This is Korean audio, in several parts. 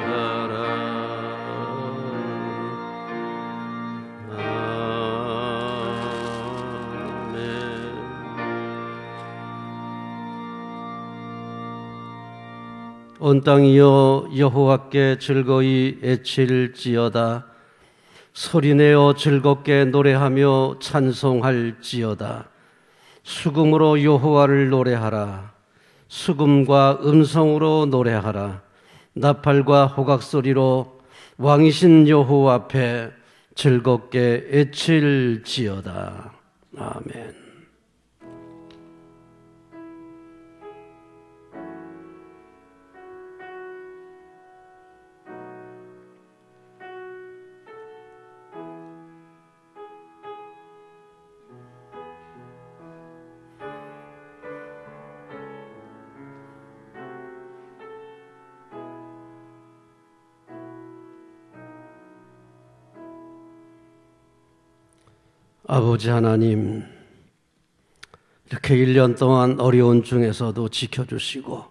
경배하라. 아멘. 온 땅이여 여호와께 즐거이 애칠지어다. 소리내어 즐겁게 노래하며 찬송할지어다. 수금으로 여호와를 노래하라. 수금과 음성으로 노래하라. 나팔과 호각소리로 왕이신 여호와 앞에 즐겁게 애칠지어다. 아멘. 아버지 하나님, 이렇게 1년 동안 어려운 중에서도 지켜주시고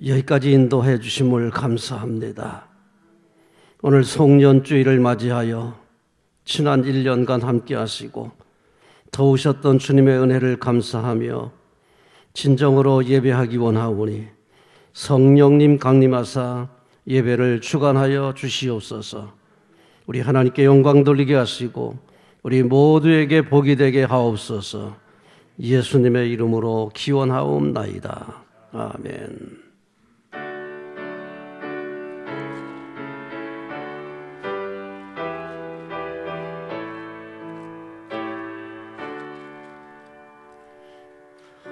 여기까지 인도해 주심을 감사합니다. 오늘 송년주일을 맞이하여 지난 1년간 함께 하시고 도우셨던 주님의 은혜를 감사하며 진정으로 예배하기 원하오니 성령님 강림하사 예배를 주관하여 주시옵소서. 우리 하나님께 영광 돌리게 하시고 우리 모두에게 복이 되게 하옵소서. 예수님의 이름으로 기원하옵나이다. 아멘.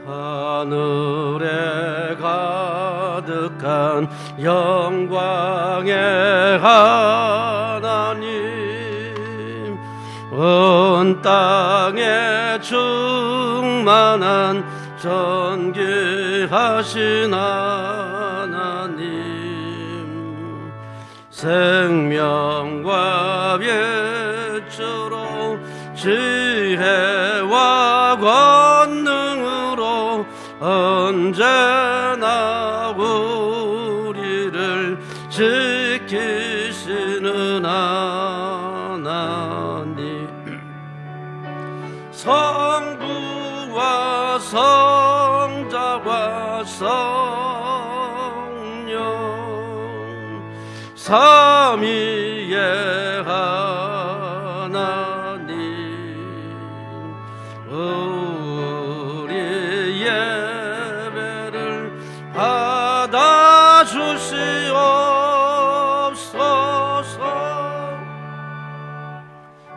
하늘에 가득한 영광의 하나님, 온 땅에 충만한 존귀하신 하나님, 생명과 빛으로 지혜와 권능으로 언제나 우리를 지키시는 하나님, 성부와 성자와 성령 삼위의 하나님, 우리 예배를 받아주시옵소서.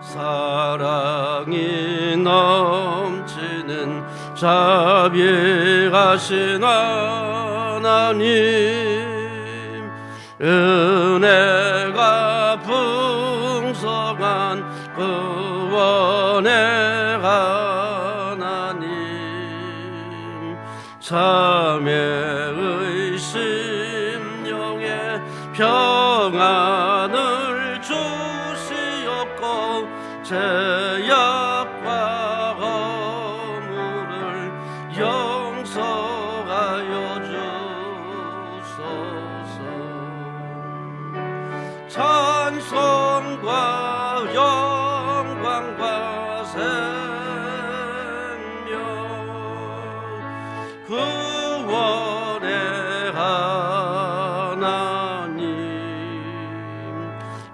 사랑이 넘치는 자비하신 하나님, 은혜가 풍성한 구원의 하나님, 참회의 심령에 평안을 주시옵고 죄악과 허물을 용서하여 주소서. 찬송과 영광과 생명 구원의 하나님,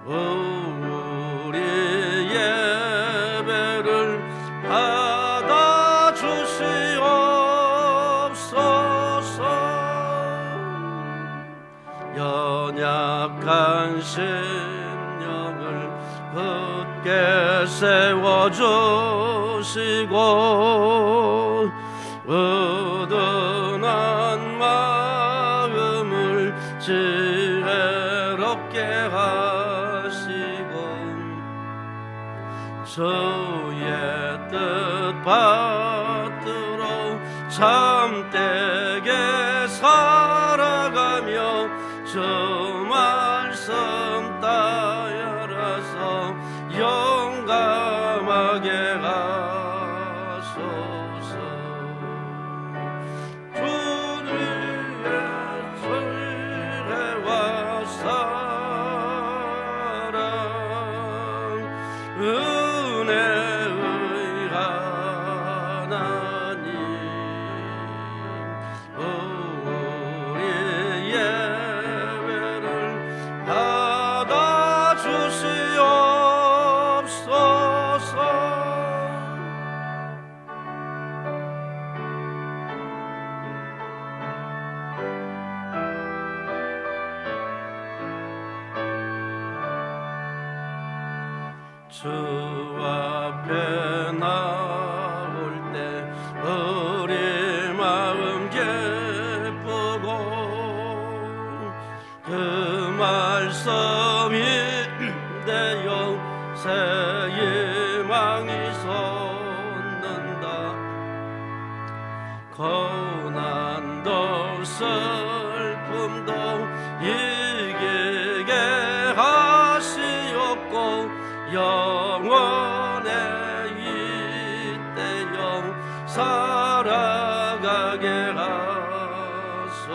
우리 예배를 받아주시옵소서. 연약한 심령을 굳게 세워주시고 어두운 마음을 지혜롭게 하시고 주의 뜻 받들어 참되게 살아가며 주 말씀 따라서 용감하게 하소서. 주 주 앞에 나올 때 우리 마음 기쁘고 그 말씀이 되어 새 희망이 솟는다. 고난도 슬픔도 이기게 하시옵고 영원의 이때여 살아가게 하소서.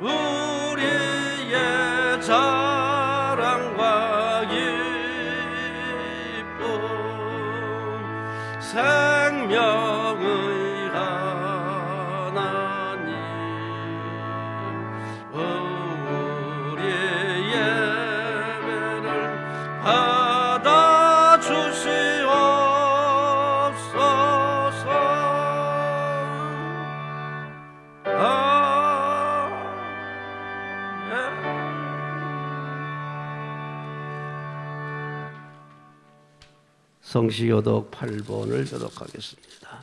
우리의 자랑과 기쁨 생명의 하나님 우리 예배를 받아주시옵소서. 성시교독 8번을 교독하겠습니다.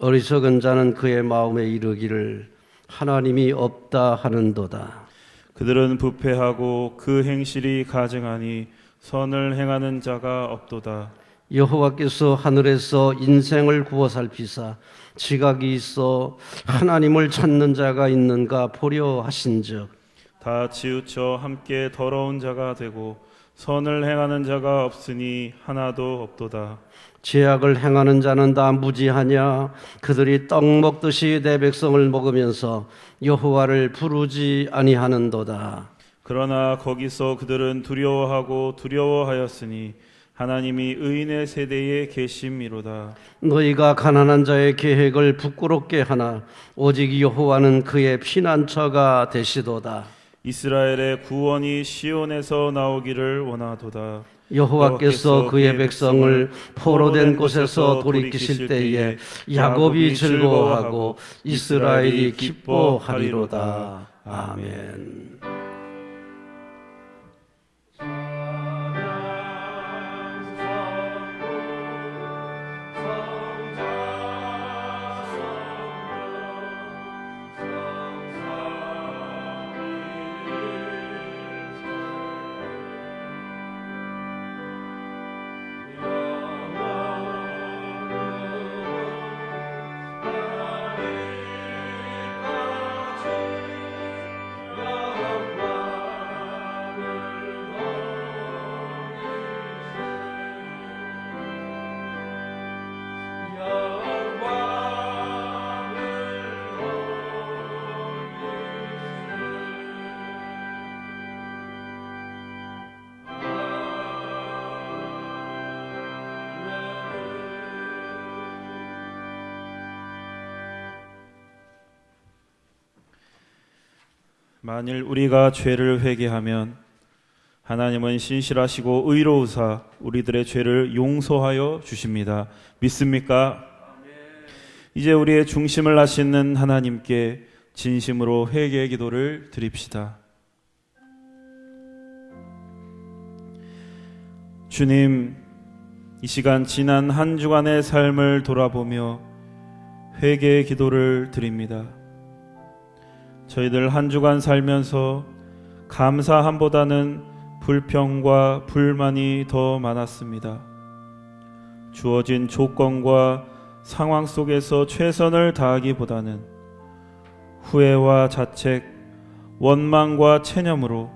어리석은 자는 그의 마음에 이르기를 하나님이 없다 하는도다. 그들은 부패하고 그 행실이 가증하니 선을 행하는 자가 없도다. 여호와께서 하늘에서 인생을 구워 살피사 지각이 있어 하나님을 찾는 자가 있는가 보려 하신즉 다 치우쳐 함께 더러운 자가 되고 선을 행하는 자가 없으니 하나도 없도다. 죄악을 행하는 자는 다 무지하냐. 그들이 떡 먹듯이 내 백성을 먹으면서 여호와를 부르지 아니하는도다. 그러나 거기서 그들은 두려워하고 두려워하였으니 하나님이 의인의 세대에 계심이로다. 너희가 가난한 자의 계획을 부끄럽게 하나 오직 여호와는 그의 피난처가 되시도다. 이스라엘의 구원이 시온에서 나오기를 원하도다. 여호와께서 그의 백성을 포로된 곳에서 돌이키실 때에 야곱이 즐거워하고 이스라엘이 기뻐하리로다. 아멘. 만일 우리가 죄를 회개하면 하나님은 신실하시고 의로우사 우리들의 죄를 용서하여 주십니다. 믿습니까? 이제 우리의 중심을 하시는 하나님께 진심으로 회개의 기도를 드립시다. 주님, 이 시간 지난 한 주간의 삶을 돌아보며 회개의 기도를 드립니다. 저희들 한 주간 살면서 감사함보다는 불평과 불만이 더 많았습니다. 주어진 조건과 상황 속에서 최선을 다하기보다는 후회와 자책, 원망과 체념으로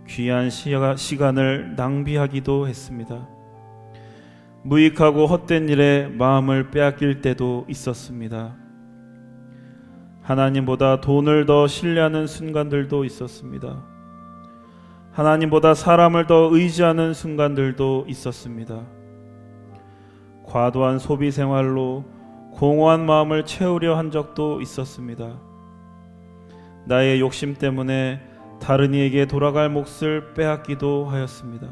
귀한 시간을 낭비하기도 했습니다. 무익하고 헛된 일에 마음을 빼앗길 때도 있었습니다. 하나님보다 돈을 더 신뢰하는 순간들도 있었습니다. 하나님보다 사람을 더 의지하는 순간들도 있었습니다. 과도한 소비 생활로 공허한 마음을 채우려 한 적도 있었습니다. 나의 욕심 때문에 다른 이에게 돌아갈 몫을 빼앗기도 하였습니다.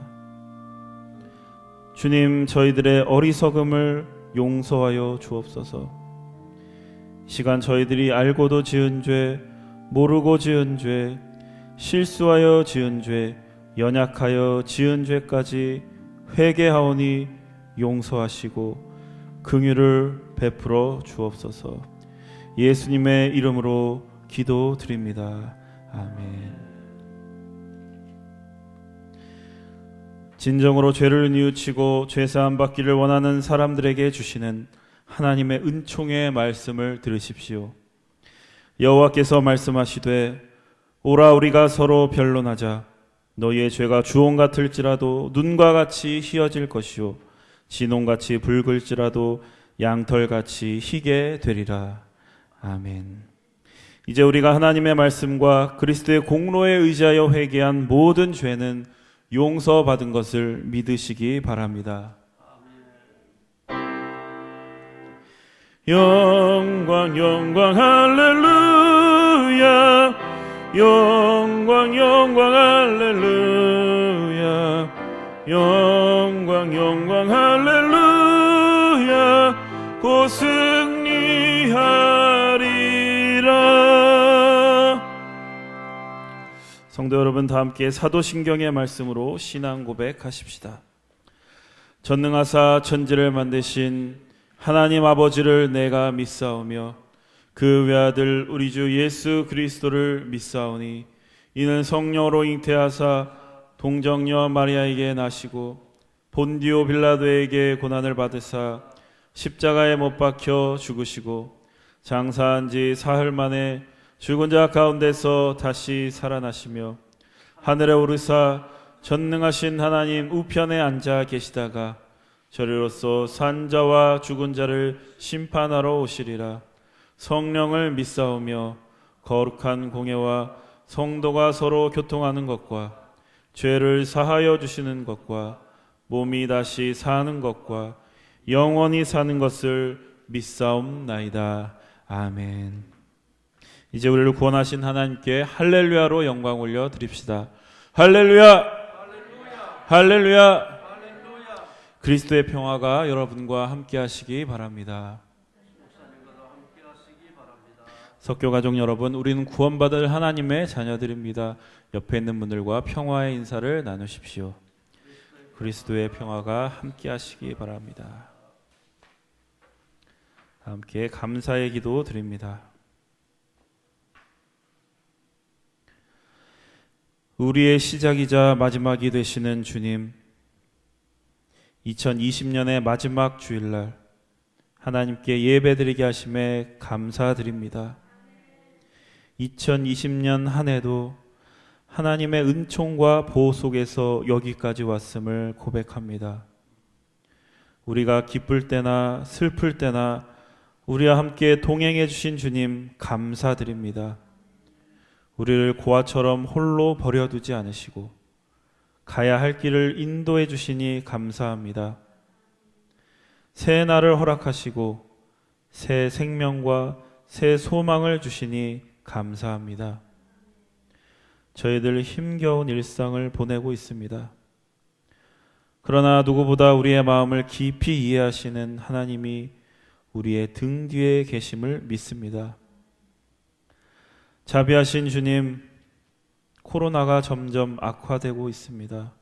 주님, 저희들의 어리석음을 용서하여 주옵소서. 시간 저희들이 알고도 지은 죄, 모르고 지은 죄, 실수하여 지은 죄, 연약하여 지은 죄까지 회개하오니 용서하시고 긍휼을 베풀어 주옵소서. 예수님의 이름으로 기도드립니다. 아멘. 진정으로 죄를 뉘우치고 죄사함 받기를 원하는 사람들에게 주시는 하나님의 은총의 말씀을 들으십시오. 여호와께서 말씀하시되 오라 우리가 서로 변론하자. 너희의 죄가 주홍 같을지라도 눈과 같이 희어질 것이요 진홍같이 붉을지라도 양털같이 희게 되리라. 아멘. 이제 우리가 하나님의 말씀과 그리스도의 공로에 의지하여 회개한 모든 죄는 용서받은 것을 믿으시기 바랍니다. 영광 영광 할렐루야, 영광 영광 할렐루야, 영광 영광 할렐루야, 곧 승리하리라. 성도 여러분, 다 함께 사도신경의 말씀으로 신앙 고백하십시다. 전능하사 천지를 만드신 하나님 아버지를 내가 믿사오며 그 외아들 우리 주 예수 그리스도를 믿사오니 이는 성령으로 잉태하사 동정녀 마리아에게 나시고 본디오 빌라도에게 고난을 받으사 십자가에 못 박혀 죽으시고 장사한 지 사흘 만에 죽은 자 가운데서 다시 살아나시며 하늘에 오르사 전능하신 하나님 우편에 앉아 계시다가 저리로서 산 자와 죽은 자를 심판하러 오시리라. 성령을 믿사오며 거룩한 공예와 성도가 서로 교통하는 것과 죄를 사하여 주시는 것과 몸이 다시 사는 것과 영원히 사는 것을 믿사옵나이다. 아멘. 이제 우리를 구원하신 하나님께 할렐루야로 영광 올려 드립시다. 할렐루야! 할렐루야! 그리스도의 평화가 여러분과 함께 하시기 바랍니다. 석교가족 여러분, 우리는 구원받을 하나님의 자녀들입니다. 옆에 있는 분들과 평화의 인사를 나누십시오. 그리스도의 평화가 함께 하시기 바랍니다. 함께 감사의 기도 드립니다. 우리의 시작이자 마지막이 되시는 주님, 2020년의 마지막 주일날 하나님께 예배드리게 하심에 감사드립니다. 2020년 한 해도 하나님의 은총과 보호 속에서 여기까지 왔음을 고백합니다. 우리가 기쁠 때나 슬플 때나 우리와 함께 동행해 주신 주님 감사드립니다. 우리를 고아처럼 홀로 버려두지 않으시고 가야 할 길을 인도해 주시니 감사합니다. 새 날을 허락하시고 새 생명과 새 소망을 주시니 감사합니다. 저희들 힘겨운 일상을 보내고 있습니다. 그러나 누구보다 우리의 마음을 깊이 이해하시는 하나님이 우리의 등 뒤에 계심을 믿습니다. 자비하신 주님, 코로나가 점점 악화되고 있습니다.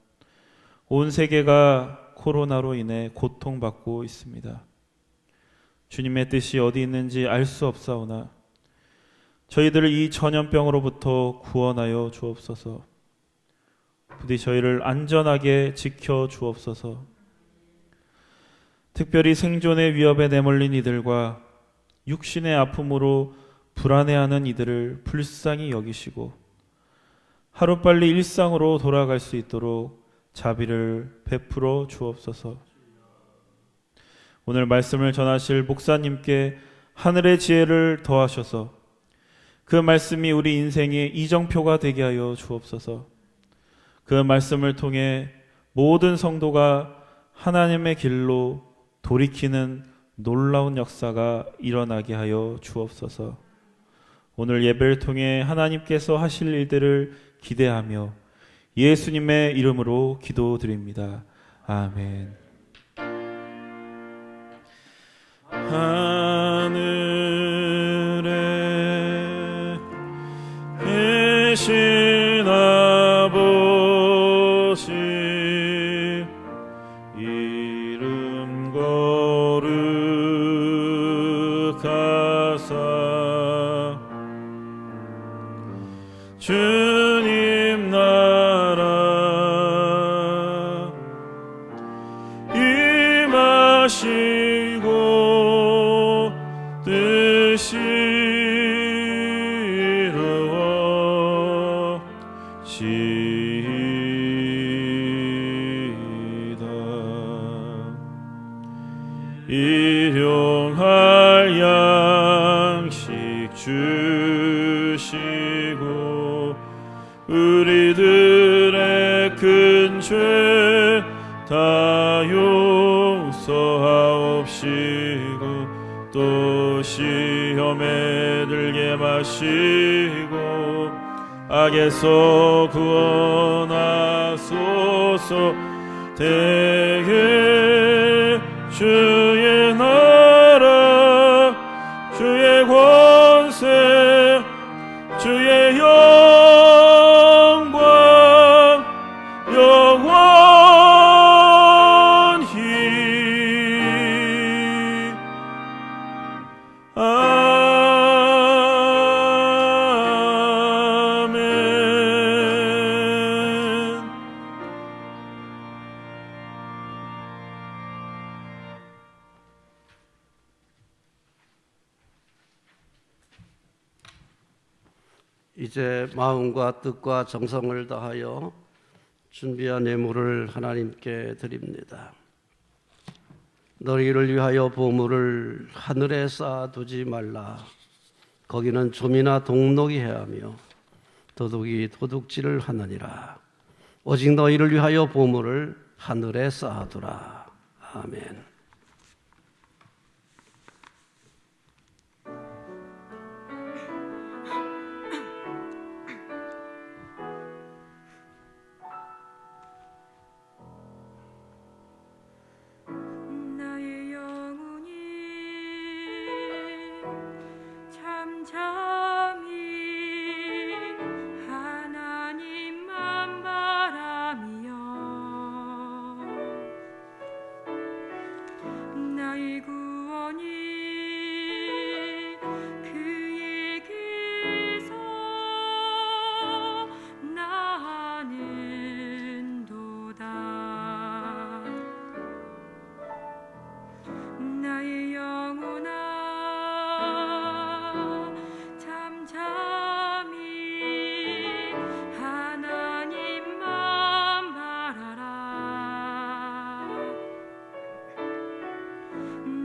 온 세계가 코로나로 인해 고통받고 있습니다. 주님의 뜻이 어디 있는지 알 수 없사오나 저희들을 이 전염병으로부터 구원하여 주옵소서. 부디 저희를 안전하게 지켜 주옵소서. 특별히 생존의 위협에 내몰린 이들과 육신의 아픔으로 불안해하는 이들을 불쌍히 여기시고 하루빨리 일상으로 돌아갈 수 있도록 자비를 베풀어 주옵소서. 오늘 말씀을 전하실 목사님께 하늘의 지혜를 더하셔서 그 말씀이 우리 인생의 이정표가 되게 하여 주옵소서. 그 말씀을 통해 모든 성도가 하나님의 길로 돌이키는 놀라운 역사가 일어나게 하여 주옵소서. 오늘 예배를 통해 하나님께서 하실 일들을 기대하며 예수님의 이름으로 기도드립니다. 아멘. 하늘 되신 아버지 이름 거룩하사 주님 나라 임하시고 뜻이 이루어지이다. 일용할 양식 주시고 우리들의 큰 죄 다 용서하옵시고 또 시험에 들게 마시고 악에서 구원하소서. 대개 주의 나라 주의 권세 주의 영광 영원히 아멘. 이제 마음과 뜻과 정성을 다하여 준비한 예물을 하나님께 드립니다. 너희를 위하여 보물을 하늘에 쌓아두지 말라. 거기는 좀이나 동록이 해하며 도둑이 도둑질을 하느니라. 오직 너희를 위하여 보물을 하늘에 쌓아두라. 아멘.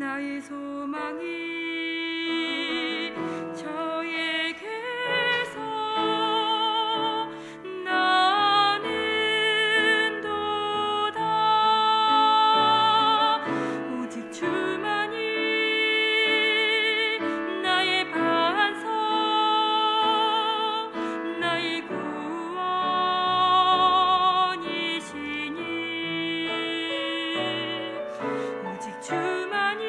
나의 소망이 저에게서 나는 도다. 오직 주만이 나의 반석 나의 구원이시니 오직 주만이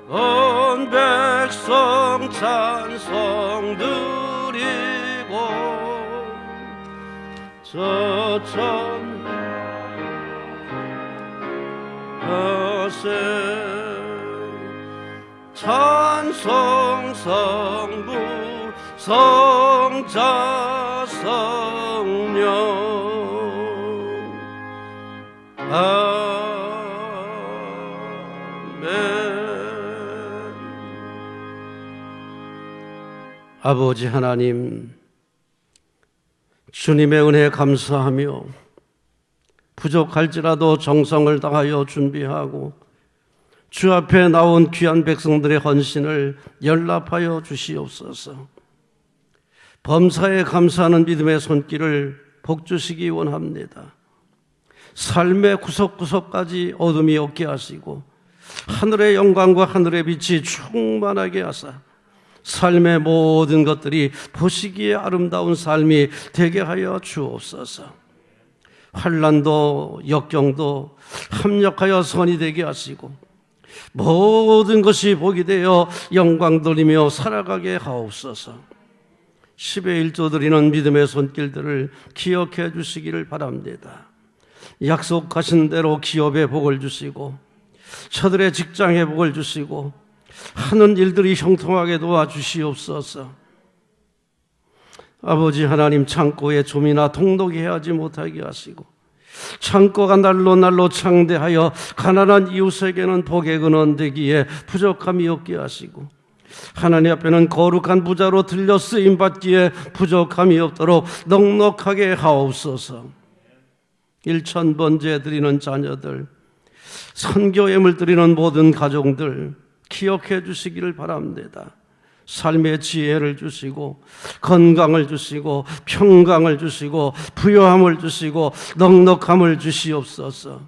온 백성 찬송 드리고 저천 거세 찬송 성부 성자 성령 아멘. 아버지 하나님, 주님의 은혜에 감사하며 부족할지라도 정성을 다하여 준비하고 주 앞에 나온 귀한 백성들의 헌신을 연락하여 주시옵소서. 범사에 감사하는 믿음의 손길을 복주시기 원합니다. 삶의 구석구석까지 어둠이 없게 하시고 하늘의 영광과 하늘의 빛이 충만하게 하사 삶의 모든 것들이 보시기에 아름다운 삶이 되게 하여 주옵소서. 환난도 역경도 합력하여 선이 되게 하시고 모든 것이 복이 되어 영광 돌리며 살아가게 하옵소서. 10의 1조 드리는 믿음의 손길들을 기억해 주시기를 바랍니다. 약속하신 대로 기업에 복을 주시고 저들의 직장에 복을 주시고 하는 일들이 형통하게 도와주시옵소서. 아버지 하나님, 창고에 좀이나 통독이 하지 못하게 하시고 창고가 날로 날로 창대하여 가난한 이웃에게는 복의 근원 되기에 부족함이 없게 하시고 하나님 앞에는 거룩한 부자로 들려 쓰임 받기에 부족함이 없도록 넉넉하게 하옵소서. 1000번째 드리는 자녀들, 선교 예물 드리는 모든 가정들 기억해 주시기를 바랍니다. 삶의 지혜를 주시고 건강을 주시고 평강을 주시고 부요함을 주시고 넉넉함을 주시옵소서.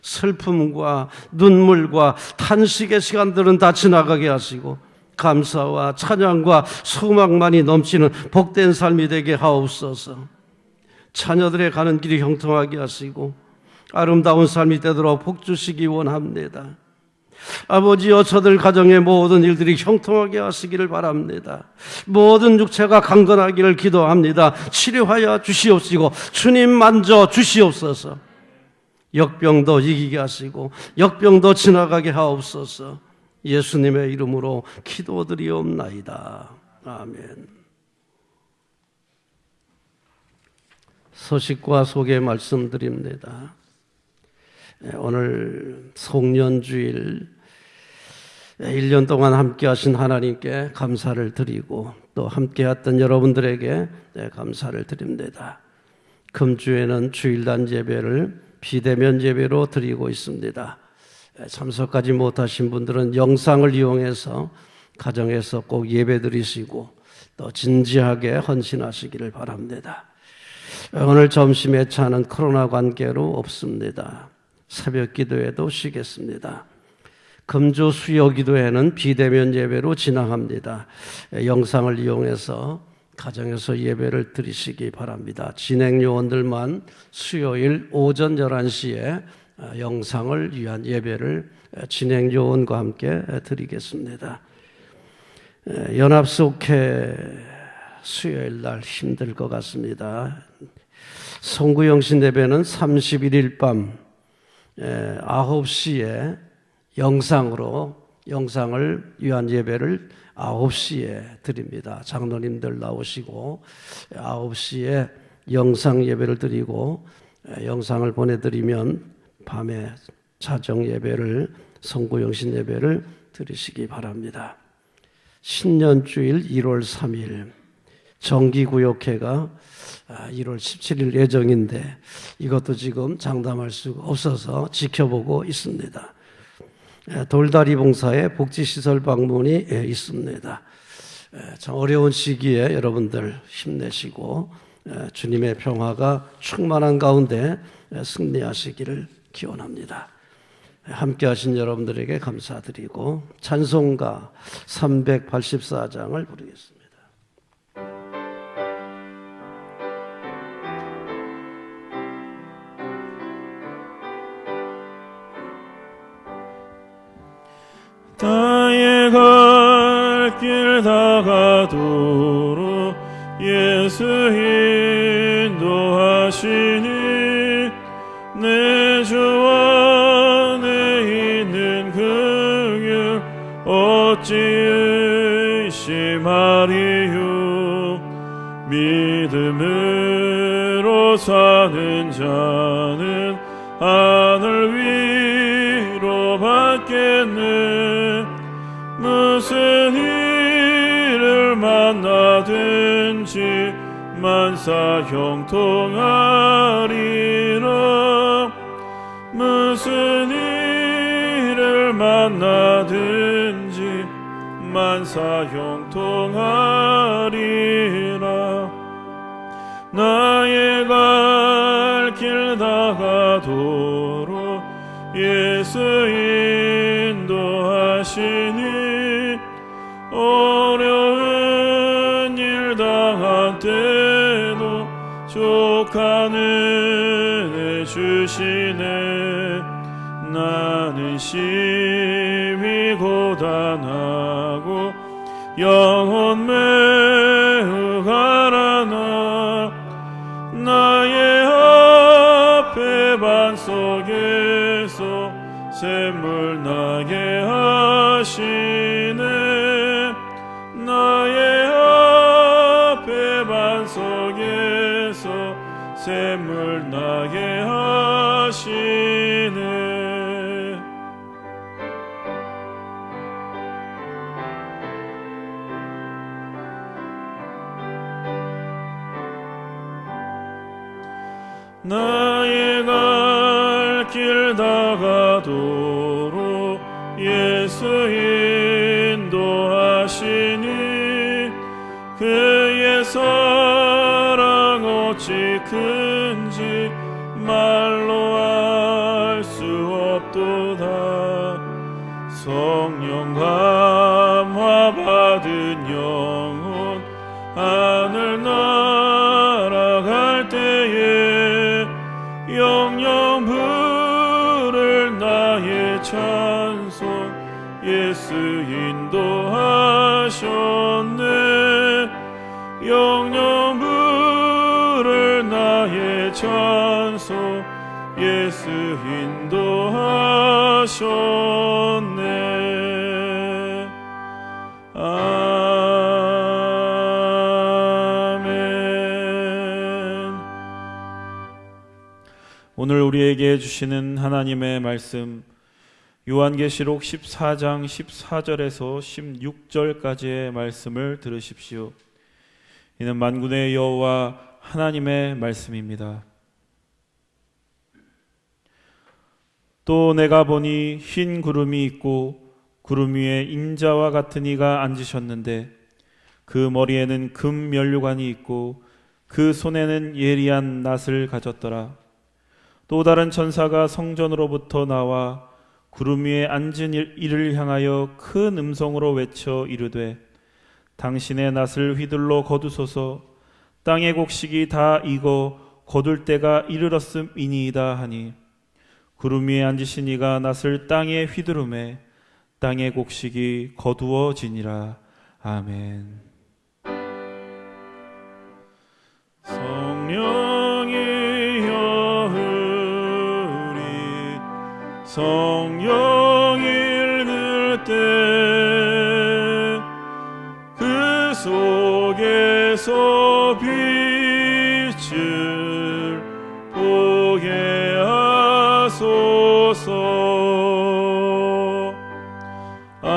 슬픔과 눈물과 탄식의 시간들은 다 지나가게 하시고 감사와 찬양과 소망만이 넘치는 복된 삶이 되게 하옵소서. 자녀들의 가는 길이 형통하게 하시고 아름다운 삶이 되도록 복 주시기 원합니다. 아버지여, 저들 가정의 모든 일들이 형통하게 하시기를 바랍니다. 모든 육체가 강건하기를 기도합니다. 치료하여 주시옵시고 주님 만져 주시옵소서. 역병도 이기게 하시고 역병도 지나가게 하옵소서. 예수님의 이름으로 기도드리옵나이다. 아멘. 소식과 소개 말씀드립니다. 오늘 송년주일 1년 동안 함께 하신 하나님께 감사를 드리고 또 함께 했던 여러분들에게 감사를 드립니다. 금주에는 주일단 예배를 비대면 예배로 드리고 있습니다. 참석하지 못하신 분들은 영상을 이용해서 가정에서 꼭 예배 드리시고 또 진지하게 헌신하시기를 바랍니다. 오늘 점심 예찬은 코로나 관계로 없습니다. 새벽 기도회도 쉬겠습니다. 금주 수요 기도회는 비대면 예배로 진행합니다. 영상을 이용해서 가정에서 예배를 드리시기 바랍니다. 진행 요원들만 수요일 오전 11시에 영상을 위한 예배를 진행 요원과 함께 드리겠습니다. 연합속회 수요일 날 힘들 것 같습니다. 송구영신 예배는 31일 밤 9시에 영상을 위한 예배를 9시에 드립니다. 장로님들 나오시고 9시에 영상 예배를 드리고 영상을 보내드리면 밤에 자정 예배를 송구영신 예배를 드리시기 바랍니다. 신년주일 1월 3일 정기구역회가 1월 17일 예정인데 이것도 지금 장담할 수가 없어서 지켜보고 있습니다. 돌다리 봉사에 복지시설 방문이 있습니다. 참 어려운 시기에 여러분들 힘내시고 주님의 평화가 충만한 가운데 승리하시기를 기원합니다. 함께 하신 여러분들에게 감사드리고 찬송가 384장을 부르겠습니다. 나의 갈 길 다가도록 예수 인도하시고 하시니 내 주 안에 있는 긍휼 어찌 의심하리요. 믿음으로 사는 자는 하늘 위로 받겠네. 무슨 일을 만나든지 만사 형통하리라. 무슨 일을 만나든지 만사 형통하리라. 나의 갈 길 다가도록 예수 인도하시니 어려운 일 당한 때도 족한 은혜 주시네. 나는 심히 고단하고 영혼 매우 가라나. 나의 앞에 반석에서 샘물 나게 하시네. 나의 앞에 반석에서 샘물 나게 하시네. 나의 갈 길 다가도록 예수 인도하시니 그의 사랑 어찌 큰지 말로 알 수 없도다. 성령 감화 받은 영혼 하늘 날아갈 때에 영영 부를 나의 찬송 예수 인도하셨네. 영영 부를 나의 찬송 예수 인도하셨네. 아멘. 오늘 우리에게 주시는 하나님의 말씀, 요한계시록 14장 14절에서 16절까지의 말씀을 들으십시오. 이는 만군의 여호와 하나님의 말씀입니다. 또 내가 보니 흰 구름이 있고 구름 위에 인자와 같은 이가 앉으셨는데 그 머리에는 금 면류관이 있고 그 손에는 예리한 낫을 가졌더라. 또 다른 천사가 성전으로부터 나와 구름 위에 앉은 이를 향하여 큰 음성으로 외쳐 이르되 당신의 낫을 휘둘러 거두소서. 땅의 곡식이 다 익어 거둘 때가 이르렀음이니이다 하니 구름 위에 앉으신 이가 낫을 땅에 휘두르매 땅의 곡식이 거두어지니라. 아멘. 성령이 여흐리 성령 읽을 때 그 속에서 빛을 보게 하소서. 아멘.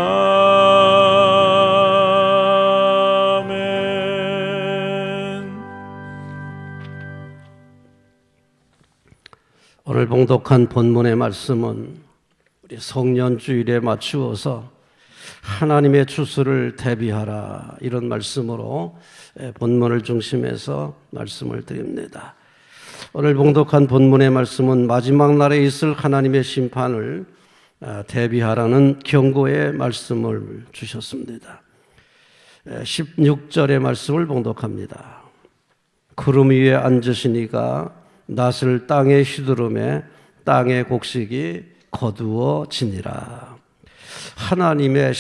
오늘 봉독한 본문의 말씀은 우리 성년주일에 맞추어서 하나님의 추수를 대비하라, 이런 말씀으로 본문을 중심해서 말씀을 드립니다. 오늘 봉독한 본문의 말씀은 마지막 날에 있을 하나님의 심판을 대비하라는 경고의 말씀을 주셨습니다. 16절의 말씀을 봉독합니다. 구름 위에 앉으신 이가 낫을 땅에 휘두르매 땅의 곡식이 거두어지니라. 하나님의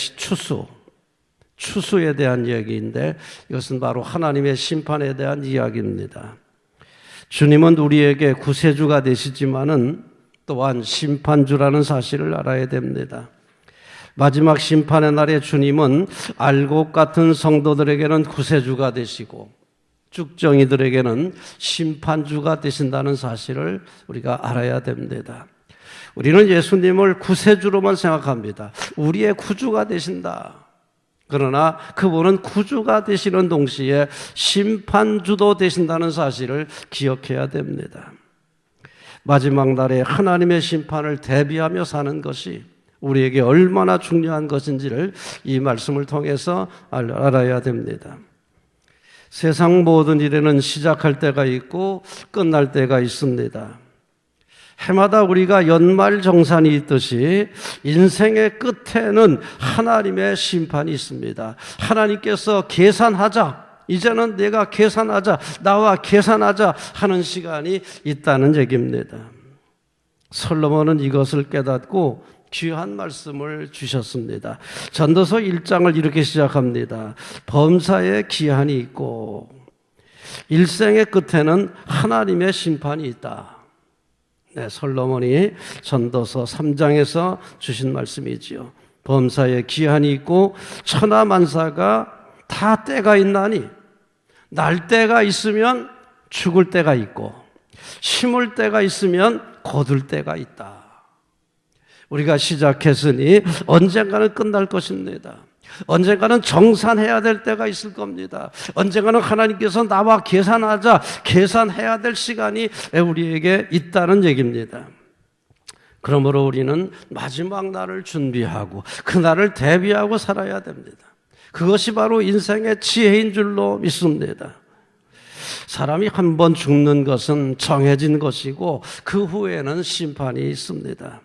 추수에 대한 이야기인데 이것은 바로 하나님의 심판에 대한 이야기입니다. 주님은 우리에게 구세주가 되시지만은 또한 심판주라는 사실을 알아야 됩니다. 마지막 심판의 날에 주님은 알곡 같은 성도들에게는 구세주가 되시고 쭉정이들에게는 심판주가 되신다는 사실을 우리가 알아야 됩니다. 우리는 예수님을 구세주로만 생각합니다. 우리의 구주가 되신다. 그러나 그분은 구주가 되시는 동시에 심판주도 되신다는 사실을 기억해야 됩니다. 마지막 날에 하나님의 심판을 대비하며 사는 것이 우리에게 얼마나 중요한 것인지를 이 말씀을 통해서 알아야 됩니다. 세상 모든 일에는 시작할 때가 있고 끝날 때가 있습니다. 해마다 우리가 연말정산이 있듯이 인생의 끝에는 하나님의 심판이 있습니다. 하나님께서 계산하자, 이제는 내가 계산하자, 나와 계산하자 하는 시간이 있다는 얘기입니다. 솔로몬은 이것을 깨닫고 귀한 말씀을 주셨습니다. 전도서 1장을 이렇게 시작합니다. 범사에 기한이 있고 일생의 끝에는 하나님의 심판이 있다. 네, 솔로몬이 전도서 3장에서 주신 말씀이지요. 범사에 기한이 있고 천하만사가 다 때가 있나니 날 때가 있으면 죽을 때가 있고 심을 때가 있으면 거둘 때가 있다. 우리가 시작했으니 언젠가는 끝날 것입니다. 언젠가는 정산해야 될 때가 있을 겁니다. 언젠가는 하나님께서 나와 계산하자, 계산해야 될 시간이 우리에게 있다는 얘기입니다. 그러므로 우리는 마지막 날을 준비하고 그 날을 대비하고 살아야 됩니다. 그것이 바로 인생의 지혜인 줄로 믿습니다. 사람이 한 번 죽는 것은 정해진 것이고 그 후에는 심판이 있습니다.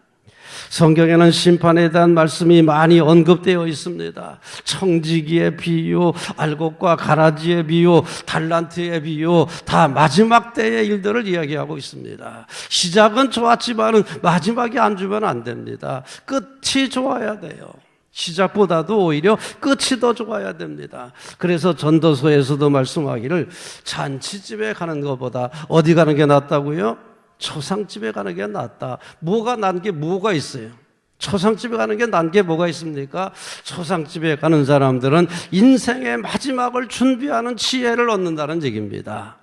성경에는 심판에 대한 말씀이 많이 언급되어 있습니다. 청지기의 비유, 알곡과 가라지의 비유, 달란트의 비유, 다 마지막 때의 일들을 이야기하고 있습니다. 시작은 좋았지만 마지막이 안 주면 안 됩니다. 끝이 좋아야 돼요. 시작보다도 오히려 끝이 더 좋아야 됩니다. 그래서 전도서에서도 말씀하기를 잔치집에 가는 것보다 어디 가는 게 낫다고요? 초상집에 가는 게 낫다. 뭐가 난 게 뭐가 있어요? 초상집에 가는 게 난 게 뭐가 있습니까? 초상집에 가는 사람들은 인생의 마지막을 준비하는 지혜를 얻는다는 얘기입니다.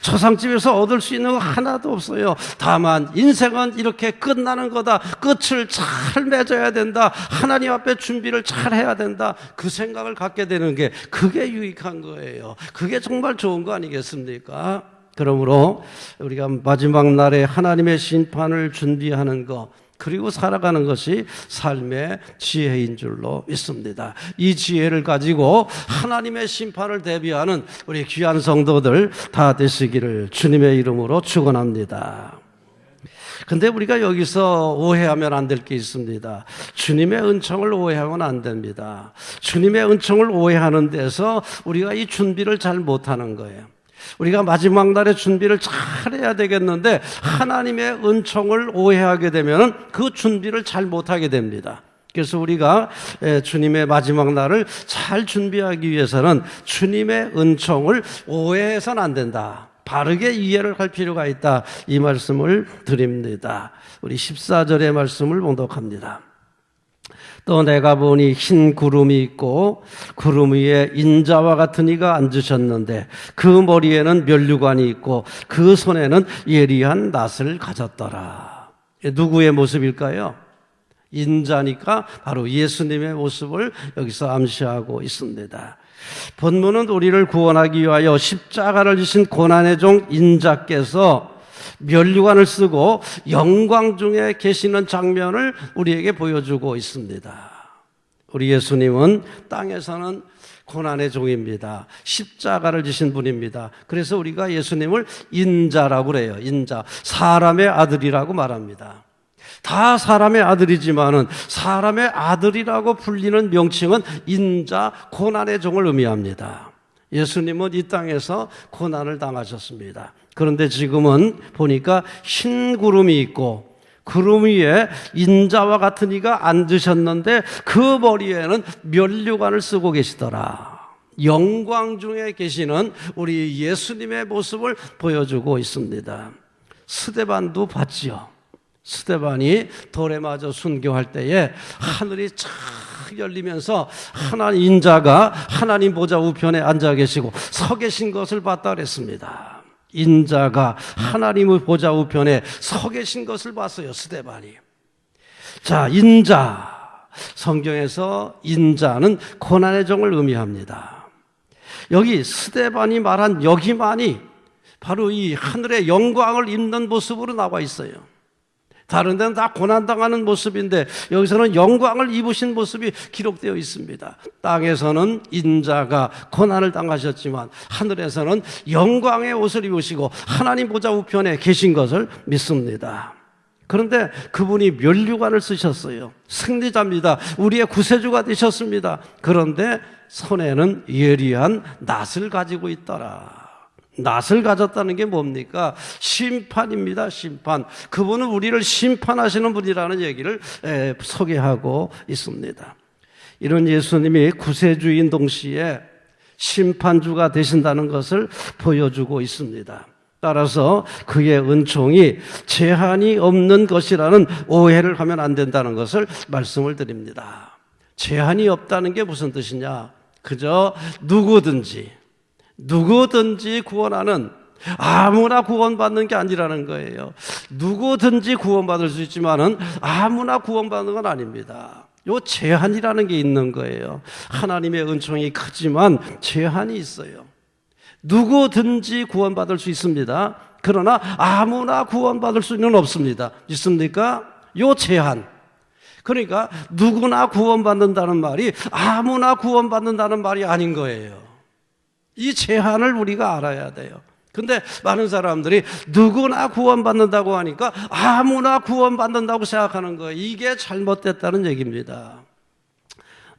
초상집에서 얻을 수 있는 거 하나도 없어요. 다만 인생은 이렇게 끝나는 거다. 끝을 잘 맺어야 된다. 하나님 앞에 준비를 잘 해야 된다. 그 생각을 갖게 되는 게 그게 유익한 거예요. 그게 정말 좋은 거 아니겠습니까? 그러므로 우리가 마지막 날에 하나님의 심판을 준비하는 것, 그리고 살아가는 것이 삶의 지혜인 줄로 믿습니다. 이 지혜를 가지고 하나님의 심판을 대비하는 우리 귀한 성도들 다 되시기를 주님의 이름으로 축원합니다. 근데 우리가 여기서 오해하면 안 될 게 있습니다. 주님의 은총을 오해하면 안 됩니다. 주님의 은총을 오해하는 데서 우리가 이 준비를 잘 못하는 거예요. 우리가 마지막 날에 준비를 잘 해야 되겠는데 하나님의 은총을 오해하게 되면 그 준비를 잘 못하게 됩니다. 그래서 우리가 주님의 마지막 날을 잘 준비하기 위해서는 주님의 은총을 오해해서는 안 된다. 바르게 이해를 할 필요가 있다. 이 말씀을 드립니다. 우리 14절의 말씀을 봉독합니다. 또 내가 보니 흰 구름이 있고 구름 위에 인자와 같은 이가 앉으셨는데 그 머리에는 면류관이 있고 그 손에는 예리한 낫을 가졌더라. 누구의 모습일까요? 인자니까 바로 예수님의 모습을 여기서 암시하고 있습니다. 본문은 우리를 구원하기 위하여 십자가를 지신 고난의 종 인자께서 면류관을 쓰고 영광 중에 계시는 장면을 우리에게 보여주고 있습니다. 우리 예수님은 땅에서는 고난의 종입니다. 십자가를 지신 분입니다. 그래서 우리가 예수님을 인자라고 그래요. 인자, 사람의 아들이라고 말합니다. 다 사람의 아들이지만은 사람의 아들이라고 불리는 명칭은 인자, 고난의 종을 의미합니다. 예수님은 이 땅에서 고난을 당하셨습니다. 그런데 지금은 보니까 흰 구름이 있고 구름 위에 인자와 같은 이가 앉으셨는데 그 머리에는 면류관을 쓰고 계시더라. 영광 중에 계시는 우리 예수님의 모습을 보여주고 있습니다. 스데반도 봤지요. 스데반이 돌에 맞아 순교할 때에 하늘이 착 열리면서 하나님 인자가 하나님 보좌 우편에 앉아 계시고 서 계신 것을 봤다 그랬습니다. 인자가 하나님의 보좌 우편에 서 계신 것을 봤어요, 스데반이. 자, 인자. 성경에서 인자는 고난의 종을 의미합니다. 여기 스데반이 말한 여기만이 바로 이 하늘의 영광을 입는 모습으로 나와 있어요. 다른 데는 다 고난당하는 모습인데 여기서는 영광을 입으신 모습이 기록되어 있습니다. 땅에서는 인자가 고난을 당하셨지만 하늘에서는 영광의 옷을 입으시고 하나님 보좌 우편에 계신 것을 믿습니다. 그런데 그분이 면류관을 쓰셨어요. 승리자입니다. 우리의 구세주가 되셨습니다. 그런데 손에는 예리한 낫을 가지고 있더라. 낫을 가졌다는 게 뭡니까? 심판입니다. 심판. 그분은 우리를 심판하시는 분이라는 얘기를 소개하고 있습니다. 이런 예수님이 구세주인 동시에 심판주가 되신다는 것을 보여주고 있습니다. 따라서 그의 은총이 제한이 없는 것이라는 오해를 하면 안 된다는 것을 말씀을 드립니다. 제한이 없다는 게 무슨 뜻이냐? 그저 누구든지 구원하는, 아무나 구원받는 게 아니라는 거예요. 누구든지 구원받을 수 있지만은 아무나 구원받는 건 아닙니다. 요 제한이라는 게 있는 거예요. 하나님의 은총이 크지만 제한이 있어요. 누구든지 구원받을 수 있습니다. 그러나 아무나 구원받을 수는 없습니다. 있습니까? 요 제한. 그러니까 누구나 구원받는다는 말이 아무나 구원받는다는 말이 아닌 거예요. 이 제한을 우리가 알아야 돼요. 근데 많은 사람들이 누구나 구원받는다고 하니까 아무나 구원받는다고 생각하는 거예요. 이게 잘못됐다는 얘기입니다.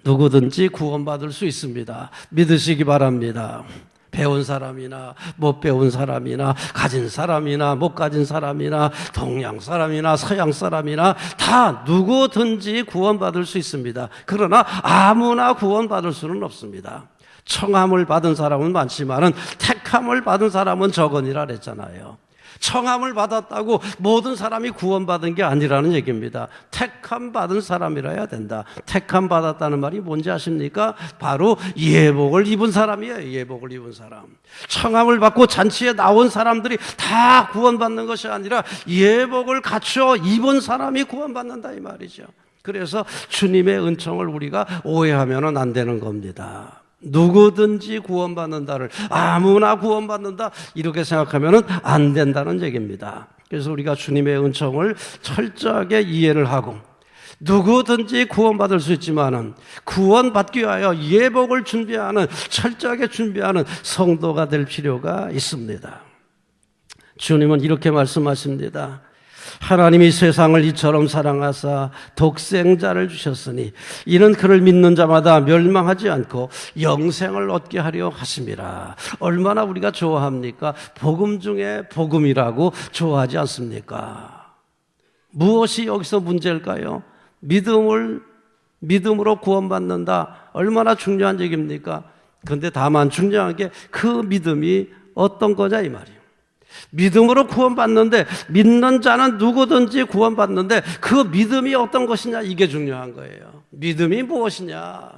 누구든지 구원받을 수 있습니다. 믿으시기 바랍니다. 배운 사람이나 못 배운 사람이나 가진 사람이나 못 가진 사람이나 동양 사람이나 서양 사람이나 다 누구든지 구원받을 수 있습니다. 그러나 아무나 구원받을 수는 없습니다. 청함을 받은 사람은 많지만은 택함을 받은 사람은 적으니라 그랬잖아요. 청함을 받았다고 모든 사람이 구원받은 게 아니라는 얘기입니다. 택함 받은 사람이라야 된다. 택함 받았다는 말이 뭔지 아십니까? 바로 예복을 입은 사람이에요. 예복을 입은 사람. 청함을 받고 잔치에 나온 사람들이 다 구원받는 것이 아니라 예복을 갖춰 입은 사람이 구원받는다 이 말이죠. 그래서 주님의 은총을 우리가 오해하면 안 되는 겁니다. 누구든지 구원받는다를 아무나 구원받는다 이렇게 생각하면 안 된다는 얘기입니다. 그래서 우리가 주님의 은총을 철저하게 이해를 하고 누구든지 구원받을 수 있지만은 구원받기 위하여 예복을 준비하는 철저하게 준비하는 성도가 될 필요가 있습니다. 주님은 이렇게 말씀하십니다. 하나님이 세상을 이처럼 사랑하사 독생자를 주셨으니 이는 그를 믿는 자마다 멸망하지 않고 영생을 얻게 하려 하심이라. 얼마나 우리가 좋아합니까? 복음 중에 복음이라고 좋아하지 않습니까? 무엇이 여기서 문제일까요? 믿음으로 구원받는다. 얼마나 중요한 얘기입니까? 그런데 다만 중요한 게 그 믿음이 어떤 거냐 이 말이에요. 믿음으로 구원받는데 믿는 자는 누구든지 구원받는데 그 믿음이 어떤 것이냐 이게 중요한 거예요. 믿음이 무엇이냐?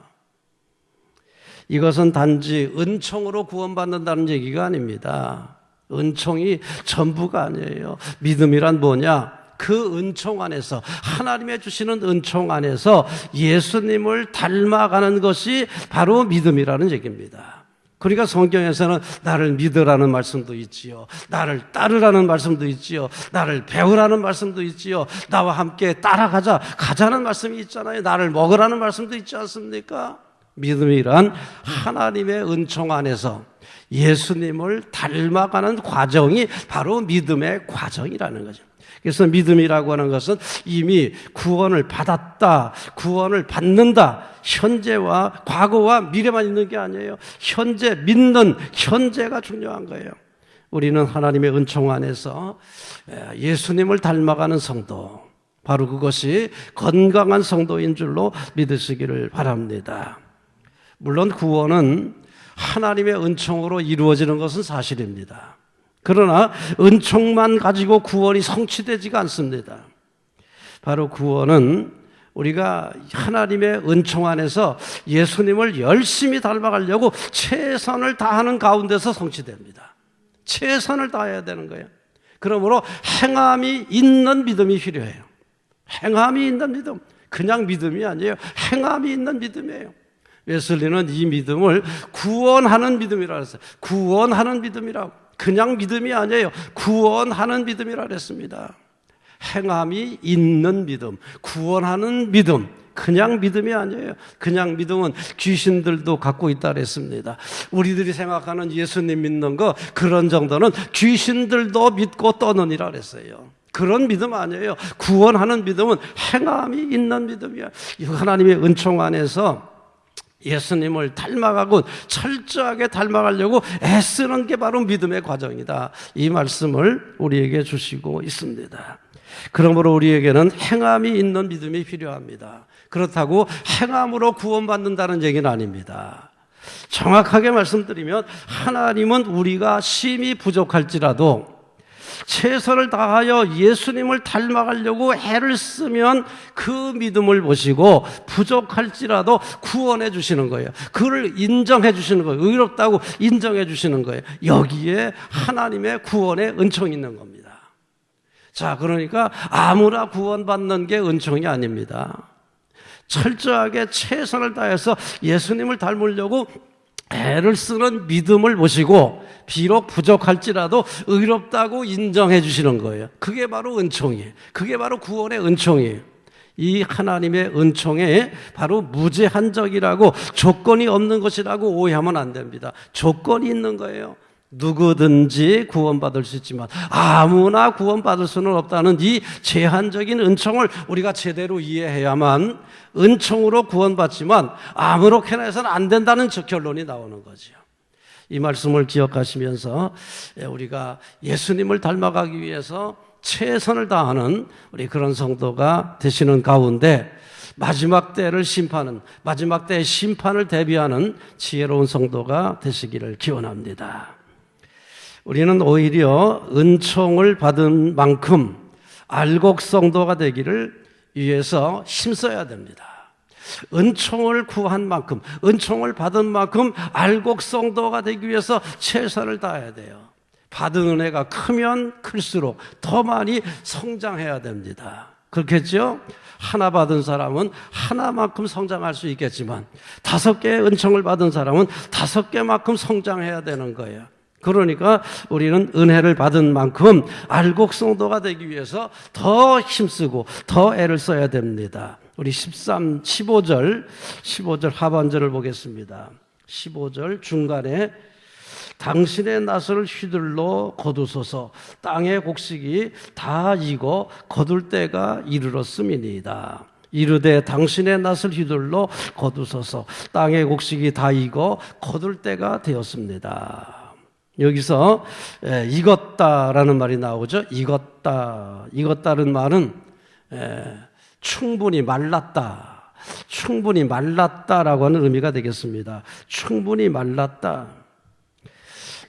이것은 단지 은총으로 구원받는다는 얘기가 아닙니다. 은총이 전부가 아니에요. 믿음이란 뭐냐? 그 은총 안에서 하나님의 주시는 은총 안에서 예수님을 닮아가는 것이 바로 믿음이라는 얘기입니다. 그러니까 성경에서는 나를 믿으라는 말씀도 있지요. 나를 따르라는 말씀도 있지요. 나를 배우라는 말씀도 있지요. 나와 함께 가자는 말씀이 있잖아요. 나를 먹으라는 말씀도 있지 않습니까? 믿음이란 하나님의 은총 안에서 예수님을 닮아가는 과정이 바로 믿음의 과정이라는 거죠. 그래서 믿음이라고 하는 것은 이미 구원을 받았다, 구원을 받는다, 현재와 과거와 미래만 있는 게 아니에요. 현재 믿는 현재가 중요한 거예요. 우리는 하나님의 은총 안에서 예수님을 닮아가는 성도, 바로 그것이 건강한 성도인 줄로 믿으시기를 바랍니다. 물론 구원은 하나님의 은총으로 이루어지는 것은 사실입니다. 그러나 은총만 가지고 구원이 성취되지가 않습니다. 바로 구원은 우리가 하나님의 은총 안에서 예수님을 열심히 닮아가려고 최선을 다하는 가운데서 성취됩니다. 최선을 다해야 되는 거예요. 그러므로 행함이 있는 믿음이 필요해요. 행함이 있는 믿음. 그냥 믿음이 아니에요. 행함이 있는 믿음이에요. 웨슬리는 이 믿음을 구원하는 믿음이라고 했어요. 구원하는 믿음이라고. 그냥 믿음이 아니에요. 구원하는 믿음이라고 했습니다. 행함이 있는 믿음, 구원하는 믿음, 그냥 믿음이 아니에요. 그냥 믿음은 귀신들도 갖고 있다 그랬습니다. 우리들이 생각하는 예수님 믿는 거 그런 정도는 귀신들도 믿고 떠느니라 그랬어요. 그런 믿음 아니에요. 구원하는 믿음은 행함이 있는 믿음이야. 하나님의 은총 안에서 예수님을 닮아가고 철저하게 닮아가려고 애쓰는 게 바로 믿음의 과정이다. 이 말씀을 우리에게 주시고 있습니다. 그러므로 우리에게는 행함이 있는 믿음이 필요합니다. 그렇다고 행함으로 구원받는다는 얘기는 아닙니다. 정확하게 말씀드리면 하나님은 우리가 심히 부족할지라도 최선을 다하여 예수님을 닮아가려고 애를 쓰면 그 믿음을 보시고 부족할지라도 구원해 주시는 거예요. 그를 인정해 주시는 거예요. 의롭다고 인정해 주시는 거예요. 여기에 하나님의 구원의 은총이 있는 겁니다. 자, 그러니까 아무나 구원받는 게 은총이 아닙니다. 철저하게 최선을 다해서 예수님을 닮으려고 애를 쓰는 믿음을 보시고 비록 부족할지라도 의롭다고 인정해 주시는 거예요. 그게 바로 은총이에요. 그게 바로 구원의 은총이에요. 이 하나님의 은총에 바로 무제한적이라고 조건이 없는 것이라고 오해하면 안 됩니다. 조건이 있는 거예요. 누구든지 구원받을 수 있지만 아무나 구원받을 수는 없다는 이 제한적인 은총을 우리가 제대로 이해해야만 은총으로 구원받지만 아무렇게나 해서는 안 된다는 결론이 나오는 거죠. 이 말씀을 기억하시면서 우리가 예수님을 닮아가기 위해서 최선을 다하는 우리 그런 성도가 되시는 가운데 마지막 때를 심판하는, 마지막 때의 심판을 대비하는 지혜로운 성도가 되시기를 기원합니다. 우리는 오히려 은총을 받은 만큼 알곡 성도가 되기를 위해서 힘써야 됩니다. 은총을 구한 만큼, 은총을 받은 만큼 알곡 성도가 되기 위해서 최선을 다해야 돼요. 받은 은혜가 크면 클수록 더 많이 성장해야 됩니다. 그렇겠죠? 하나 받은 사람은 하나만큼 성장할 수 있겠지만 5개의 은총을 받은 사람은 5개만큼 성장해야 되는 거예요. 그러니까 우리는 은혜를 받은 만큼 알곡 성도가 되기 위해서 더 힘쓰고 더 애를 써야 됩니다. 우리 15절 하반절을 보겠습니다. 15절 중간에 당신의 낫을 휘둘러 거두소서 땅의 곡식이 다 익어 거둘 때가 이르렀음이니이다. 이르되 당신의 낫을 휘둘러 거두소서 땅의 곡식이 다 익어 거둘 때가 되었습니다. 여기서 익었다라는 말이 나오죠. 익었다는 말은 충분히 말랐다. 충분히 말랐다라고 하는 의미가 되겠습니다. 충분히 말랐다.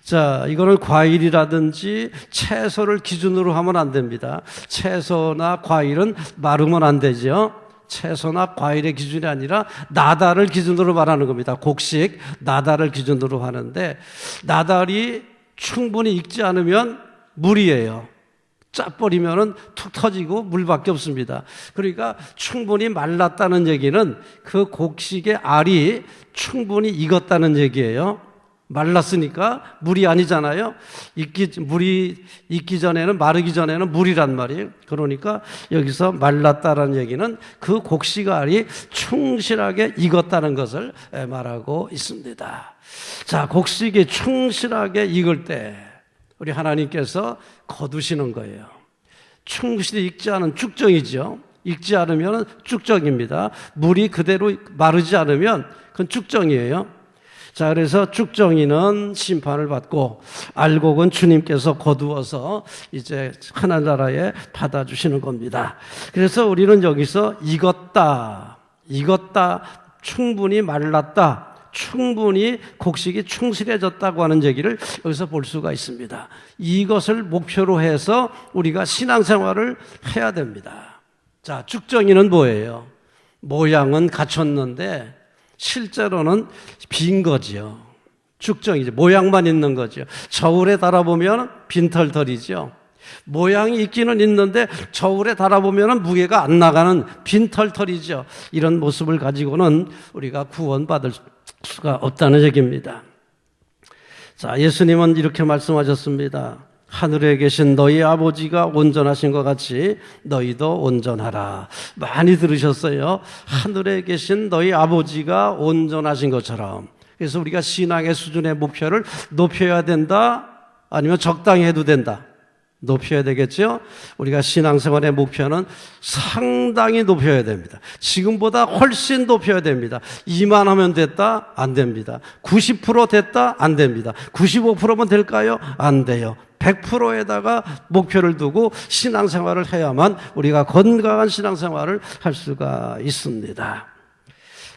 자, 이거는 과일이라든지 채소를 기준으로 하면 안 됩니다. 채소나 과일은 마르면 안 되죠. 채소나 과일의 기준이 아니라 나달을 기준으로 말하는 겁니다. 곡식, 나달을 기준으로 하는데 나달이 충분히 익지 않으면 물이에요. 짜버리면 툭 터지고 물밖에 없습니다. 그러니까 충분히 말랐다는 얘기는 그 곡식의 알이 충분히 익었다는 얘기예요. 말랐으니까 물이 아니잖아요. 물이 익기 전에는, 마르기 전에는 물이란 말이에요. 그러니까 여기서 말랐다라는 얘기는 그 곡식알이 충실하게 익었다는 것을 말하고 있습니다. 자, 곡식이 충실하게 익을 때 우리 하나님께서 거두시는 거예요. 충실히 익지 않은 쭉정이죠. 익지 않으면 쭉정입니다. 물이 그대로 마르지 않으면 그건 쭉정이에요. 자, 그래서 쭉정이는 심판을 받고 알곡은 주님께서 거두어서 이제 하늘나라에 받아주시는 겁니다. 그래서 우리는 여기서 익었다, 충분히 말랐다, 충분히 곡식이 충실해졌다고 하는 얘기를 여기서 볼 수가 있습니다. 이것을 목표로 해서 우리가 신앙생활을 해야 됩니다. 자, 쭉정이는 뭐예요? 모양은 갖췄는데 실제로는 빈 거지요. 쭉정이죠. 모양만 있는 거죠. 저울에 달아보면 빈털털이죠. 모양이 있기는 있는데 저울에 달아보면 무게가 안 나가는 빈털털이죠. 이런 모습을 가지고는 우리가 구원받을 수가 없다는 얘기입니다. 자, 예수님은 이렇게 말씀하셨습니다. 하늘에 계신 너희 아버지가 온전하신 것 같이 너희도 온전하라. 많이 들으셨어요. 하늘에 계신 너희 아버지가 온전하신 것처럼. 그래서 우리가 신앙의 수준의 목표를 높여야 된다? 아니면 적당히 해도 된다? 높여야 되겠죠? 우리가 신앙생활의 목표는 상당히 높여야 됩니다. 지금보다 훨씬 높여야 됩니다. 2만 하면 됐다? 안 됩니다. 90% 됐다? 안 됩니다. 95%면 될까요? 안 돼요. 100%에다가 목표를 두고 신앙생활을 해야만 우리가 건강한 신앙생활을 할 수가 있습니다.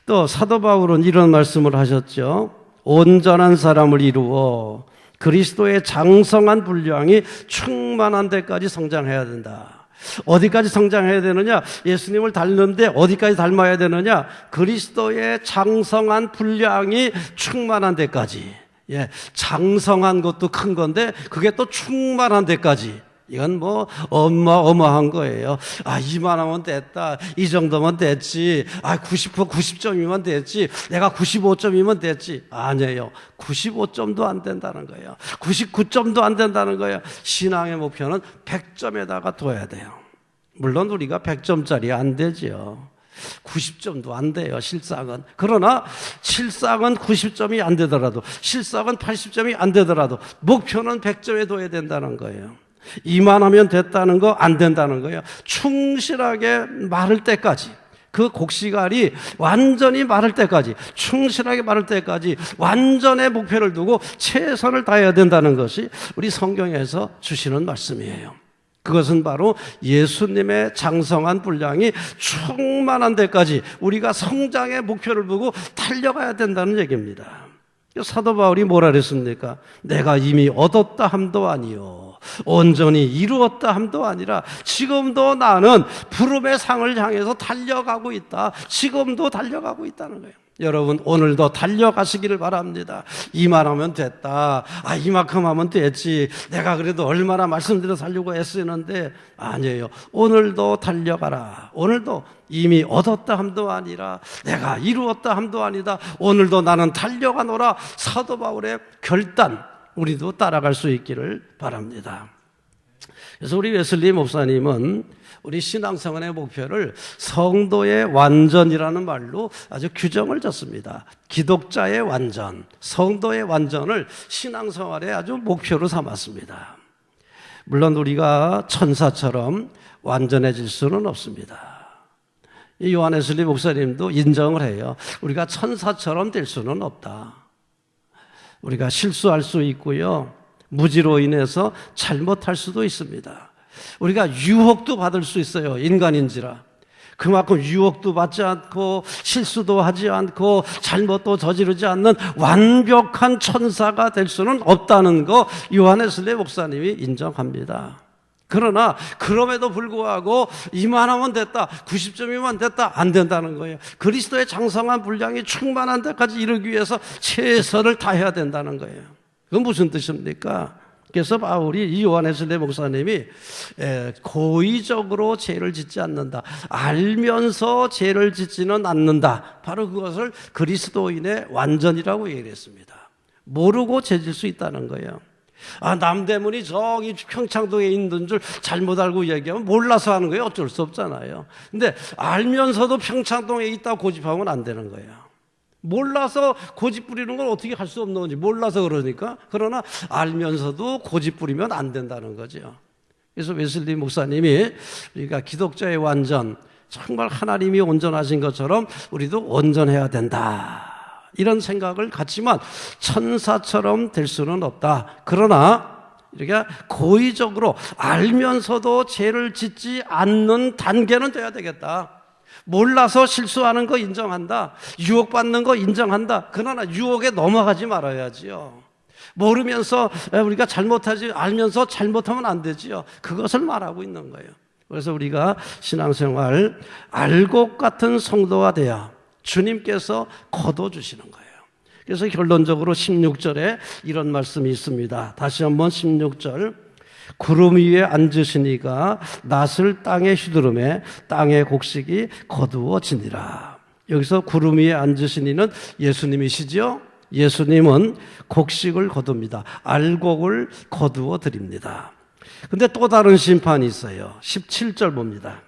또 사도 바울은 이런 말씀을 하셨죠. 온전한 사람을 이루어 그리스도의 장성한 분량이 충만한 데까지 성장해야 된다. 어디까지 성장해야 되느냐? 예수님을 닮는데 어디까지 닮아야 되느냐? 그리스도의 장성한 분량이 충만한 데까지. 예, 장성한 것도 큰 건데 그게 또 충만한 데까지. 이건 뭐 어마어마한 거예요. 아, 이만하면 됐다. 이 정도면 됐지. 아, 90점이면 됐지. 내가 95점이면 됐지. 아니에요. 95점도 안 된다는 거예요. 99점도 안 된다는 거예요. 신앙의 목표는 100점에다가 둬야 돼요. 물론 우리가 100점짜리 안 되죠. 90점도 안 돼요, 실상은. 그러나 실상은 90점이 안 되더라도, 실상은 80점이 안 되더라도 목표는 100점에 둬야 된다는 거예요. 이만하면 됐다는 거 안 된다는 거예요. 충실하게 마를 때까지, 그 곡식알이 완전히 마를 때까지, 충실하게 마를 때까지 완전의 목표를 두고 최선을 다해야 된다는 것이 우리 성경에서 주시는 말씀이에요. 그것은 바로 예수님의 장성한 분량이 충만한 데까지 우리가 성장의 목표를 보고 달려가야 된다는 얘기입니다. 사도 바울이 뭐라 그랬습니까? 내가 이미 얻었다 함도 아니요 온전히 이루었다 함도 아니라 지금도 나는 부름의 상을 향해서 달려가고 있다. 지금도 달려가고 있다는 거예요. 여러분, 오늘도 달려가시기를 바랍니다. 이만하면 됐다. 아, 이만큼 하면 됐지. 내가 그래도 얼마나 말씀드려서 하려고 애쓰는데 아니에요. 오늘도 달려가라. 오늘도 이미 얻었다 함도 아니라 내가 이루었다 함도 아니다. 오늘도 나는 달려가노라. 사도 바울의 결단, 우리도 따라갈 수 있기를 바랍니다. 그래서 우리 웨슬리 목사님은 우리 신앙생활의 목표를 성도의 완전이라는 말로 아주 규정을 졌습니다. 기독자의 완전, 성도의 완전을 신앙생활의 아주 목표로 삼았습니다. 물론 우리가 천사처럼 완전해질 수는 없습니다. 요한 웨슬리 목사님도 인정을 해요. 우리가 천사처럼 될 수는 없다. 우리가 실수할 수 있고요. 무지로 인해서 잘못할 수도 있습니다. 우리가 유혹도 받을 수 있어요. 인간인지라. 그만큼 유혹도 받지 않고 실수도 하지 않고 잘못도 저지르지 않는 완벽한 천사가 될 수는 없다는 거 요한 웨슬리 목사님이 인정합니다. 그러나 그럼에도 불구하고 이만하면 됐다, 90점이면 됐다, 안 된다는 거예요. 그리스도의 장성한 분량이 충만한 데까지 이르기 위해서 최선을 다해야 된다는 거예요. 그건 무슨 뜻입니까? 그래서 바울이 이 요한 웨슬리 목사님이 고의적으로 죄를 짓지 않는다, 알면서 죄를 짓지는 않는다, 바로 그것을 그리스도인의 완전이라고 얘기를 했습니다. 모르고 죄질 수 있다는 거예요. 아, 남대문이 저기 평창동에 있는 줄 잘못 알고 얘기하면 몰라서 하는 거예요. 어쩔 수 없잖아요. 근데 알면서도 평창동에 있다고 고집하면 안 되는 거예요. 몰라서 고집 부리는 건 어떻게 할 수 없는 건지 몰라서 그러니까. 그러나 알면서도 고집 부리면 안 된다는 거죠. 그래서 웨슬리 목사님이 우리가 기독자의 완전, 정말 하나님이 온전하신 것처럼 우리도 온전해야 된다, 이런 생각을 갖지만 천사처럼 될 수는 없다. 그러나 이렇게 고의적으로 알면서도 죄를 짓지 않는 단계는 돼야 되겠다. 몰라서 실수하는 거 인정한다. 유혹받는 거 인정한다. 그러나 유혹에 넘어가지 말아야지요. 모르면서 우리가 잘못하지, 알면서 잘못하면 안 되지요. 그것을 말하고 있는 거예요. 그래서 우리가 신앙생활 알곡 같은 성도가 돼야 주님께서 거둬주시는 거예요. 그래서 결론적으로 16절에 이런 말씀이 있습니다. 다시 한번 16절. 구름 위에 앉으시니가 낫을 땅에 휘두르매 땅의 곡식이 거두어지니라. 여기서 구름 위에 앉으시니는 예수님이시죠? 예수님은 곡식을 거둡니다. 알곡을 거두어 드립니다. 근데 또 다른 심판이 있어요. 17절 봅니다.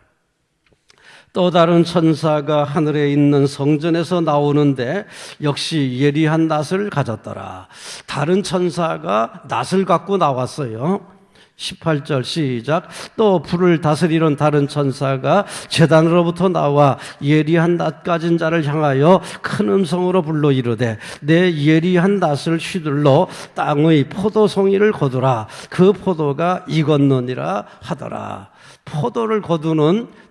또 다른 천사가 하늘에 있는 성전에서 나오는데 역시 예리한 낫을 가졌더라. 다른 천사가 낫을 갖고 나왔어요. 18절 시작. 또 불을 다스리는 다른 천사가 제단으로부터 나와 예리한 낫 가진 자를 향하여 큰 음성으로 불러 이르되 내 예리한 낫을 휘둘러 땅의 포도송이를 거두라. 그 포도가 익었느니라 하더라.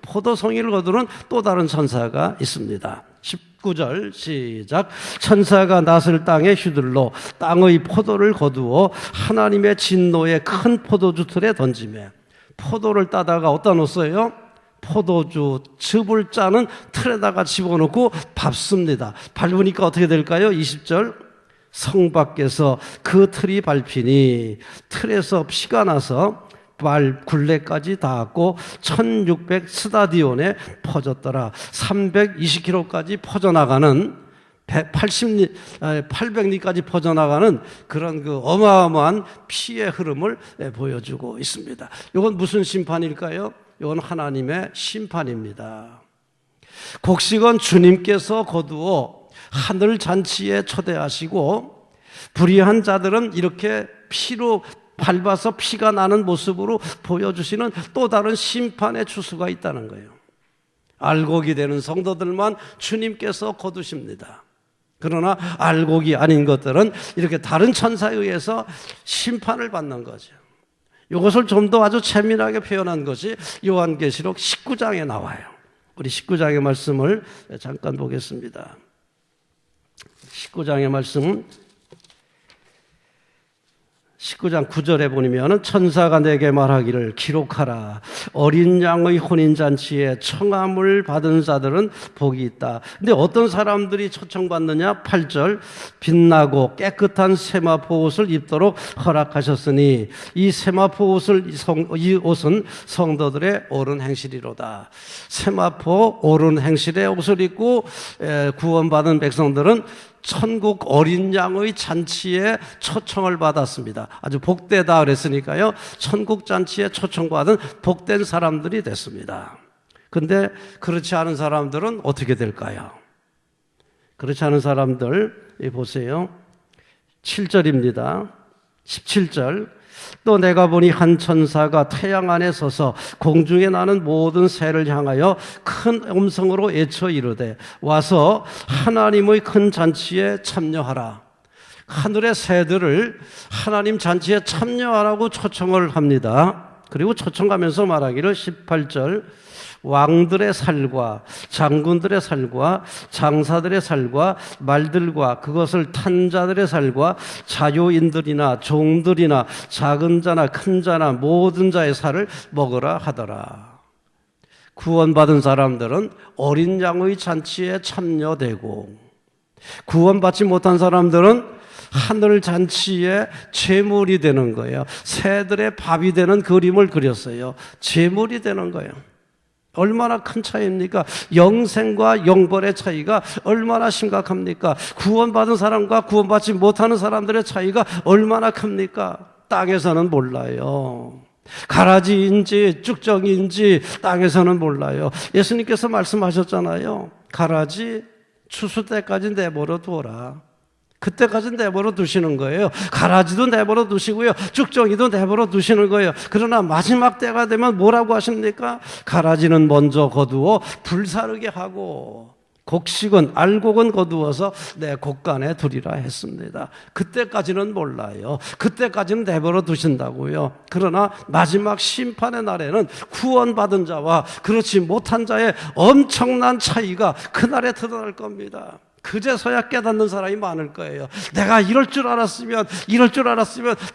포도송이를 거두는 또 다른 천사가 있습니다. 19절 시작. 천사가 낫을 땅에 휘둘러 땅의 포도를 거두어 하나님의 진노의 큰 포도주 틀에 던지매. 포도를 따다가 어디다 놓았어요? 포도주 즙을 짜는 틀에다가 집어넣고 밟습니다. 밟으니까 어떻게 될까요? 20절. 성 밖에서 그 틀이 밟히니 틀에서 피가 나서 굴레까지 닿았고 1600 스타디온에 퍼졌더라. 320km까지 퍼져나가는 800리까지 퍼져나가는 그런 그 어마어마한 피의 흐름을 보여주고 있습니다. 이건 무슨 심판일까요? 이건 하나님의 심판입니다. 곡식은 주님께서 거두어 하늘 잔치에 초대하시고 불의한 자들은 이렇게 피로 밟아서 피가 나는 모습으로 보여주시는 또 다른 심판의 추수가 있다는 거예요. 알곡이 되는 성도들만 주님께서 거두십니다. 그러나 알곡이 아닌 것들은 이렇게 다른 천사에 의해서 심판을 받는 거죠. 이것을 좀 더 아주 재미나게 표현한 것이 요한계시록 19장에 나와요. 우리 19장의 말씀을 잠깐 보겠습니다. 19장의 말씀은 19장 9절에 보면 천사가 내게 말하기를 기록하라. 어린 양의 혼인잔치에 청함을 받은 자들은 복이 있다. 근데 어떤 사람들이 초청받느냐? 8절. 빛나고 깨끗한 세마포 옷을 입도록 허락하셨으니 이 세마포 이 옷은 성도들의 옳은 행실이로다. 세마포 옳은 행실의 옷을 입고 구원받은 백성들은 천국 어린 양의 잔치에 초청을 받았습니다. 아주 복되다 그랬으니까요. 천국 잔치에 초청받은 복된 사람들이 됐습니다. 근데 그렇지 않은 사람들은 어떻게 될까요? 그렇지 않은 사람들 보세요. 7절입니다. 17절. 또 내가 보니 한 천사가 태양 안에 서서 공중에 나는 모든 새를 향하여 큰 음성으로 외쳐 이르되 와서 하나님의 큰 잔치에 참여하라. 하늘의 새들을 하나님 잔치에 참여하라고 초청을 합니다. 그리고 초청하면서 말하기를 18절 왕들의 살과 장군들의 살과 장사들의 살과 말들과 그것을 탄 자들의 살과 자유인들이나 종들이나 작은 자나 큰 자나 모든 자의 살을 먹으라 하더라. 구원받은 사람들은 어린 양의 잔치에 참여되고 구원받지 못한 사람들은 하늘 잔치에 제물이 되는 거예요. 새들의 밥이 되는 그림을 그렸어요. 제물이 되는 거예요. 얼마나 큰 차이입니까? 영생과 영벌의 차이가 얼마나 심각합니까? 구원받은 사람과 구원받지 못하는 사람들의 차이가 얼마나 큽니까? 땅에서는 몰라요. 가라지인지 쭉정인지 땅에서는 몰라요. 예수님께서 말씀하셨잖아요. 가라지 추수 때까지 내버려 두어라. 그때까지 내버려 두시는 거예요. 가라지도 내버려 두시고요. 쭉정이도 내버려 두시는 거예요. 그러나 마지막 때가 되면 뭐라고 하십니까? 가라지는 먼저 거두어 불사르게 하고 곡식은 알곡은 거두어서 내 곡간에 두리라 했습니다. 그때까지는 몰라요. 그때까지는 내버려 두신다고요. 그러나 마지막 심판의 날에는 구원받은 자와 그렇지 못한 자의 엄청난 차이가 그날에 드러날 겁니다. 그제서야 깨닫는 사람이 많을 거예요. 내가 이럴 줄 알았으면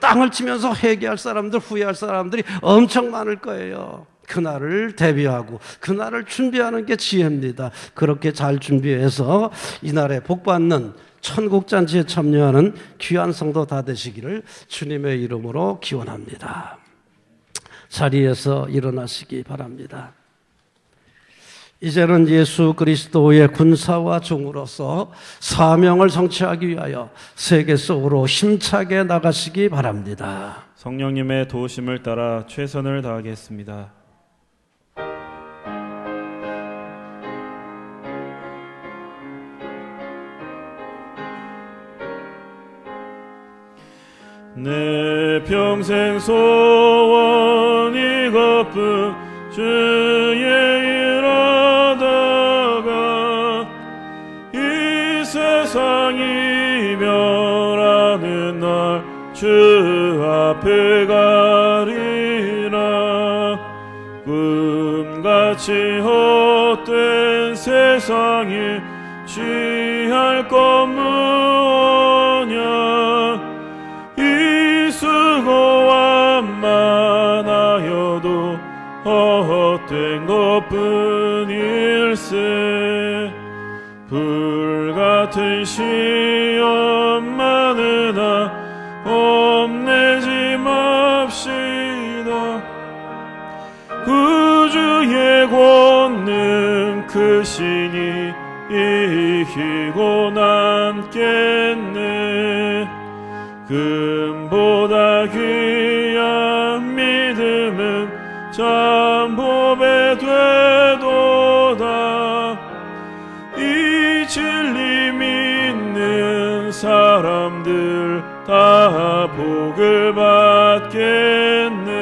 땅을 치면서 회개할 사람들, 후회할 사람들이 엄청 많을 거예요. 그날을 대비하고 그날을 준비하는 게 지혜입니다. 그렇게 잘 준비해서 이날에 복받는 천국잔치에 참여하는 귀한 성도 다 되시기를 주님의 이름으로 기원합니다. 자리에서 일어나시기 바랍니다. 이제는 예수 그리스도의 군사와 종으로서 사명을 성취하기 위하여 세계 속으로 힘차게 나가시기 바랍니다. 성령님의 도우심을 따라 최선을 다하겠습니다. 내 평생 소원 이것뿐 주의 일 하다가 이 세상 이별하는 날 주 앞에 가리라. 꿈같이 헛된 세상에 취할 것 무엇냐. 수고함만하여도 헛된 것뿐일세. 불같은 시험 많으나 겁내지 맙시다. 구주의 권능 크시니 이기고 남겠네. 금보다 귀한 믿음은 잠보배 되도다. 이 진리 믿는 사람들 다 복을 받겠네.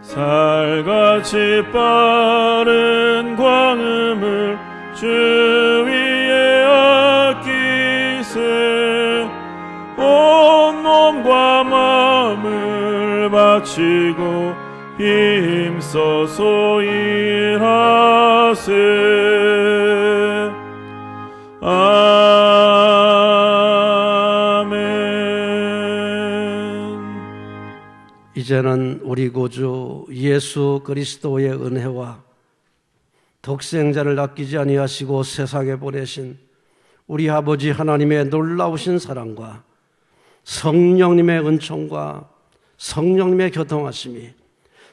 살같이 빠른 광음을 주 위에 아끼세. 온 몸과 마음을 바치고 힘써서 일하세. 이제는 우리 구주 예수 그리스도의 은혜와 독생자를 아끼지 아니하시고 세상에 보내신 우리 아버지 하나님의 놀라우신 사랑과 성령님의 은총과 성령님의 교통하심이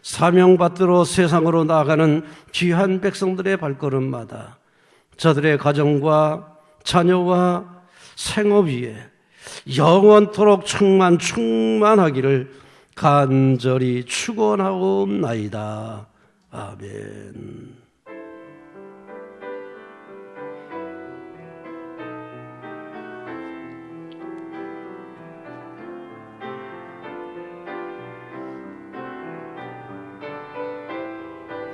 사명받들어 세상으로 나아가는 귀한 백성들의 발걸음마다 저들의 가정과 자녀와 생업 위에 영원토록 충만하기를 간절히 축원하옵나이다. 아멘.